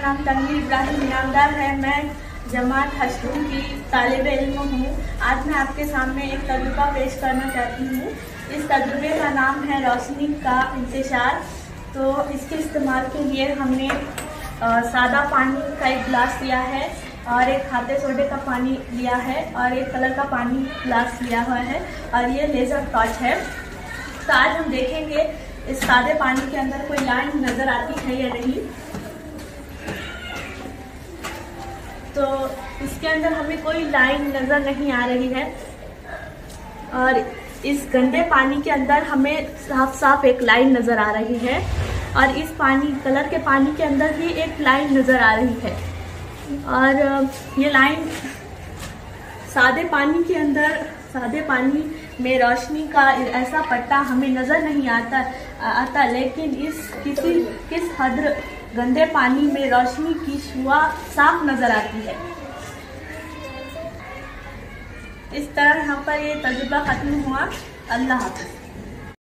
नाम तनवीर इब्राहिम इनामदार है। मैं जमात हश्तूम की तालिब इल्म हूँ। आज मैं आपके सामने एक तजुर्बा पेश करना चाहती हूँ। इस तजुर्बे का नाम है रोशनी का इंतशार। तो इसके इस्तेमाल के लिए हमने सादा पानी का एक गिलास लिया है और एक खाते सोडे का पानी लिया है और एक कलर का पानी गिलास लिया हुआ है और ये लेज़र टॉर्च है। तो आज हम देखेंगे इस सादे पानी के अंदर कोई लाइन नज़र आती है या नहीं। तो इसके अंदर हमें कोई लाइन नज़र नहीं आ रही है और इस गंदे पानी के अंदर हमें साफ साफ एक लाइन नज़र आ रही है और इस कलर के पानी के अंदर भी एक लाइन नज़र आ रही है। और ये लाइन सादे पानी में रोशनी का ऐसा पट्टा हमें नज़र नहीं आता, लेकिन किस हद गंदे पानी में रोशनी की शुआ साफ नज़र आती है। इस तरह यहाँ पर ये तजुर्बा ख़त्म हुआ। अल्लाह हाफ़िज़।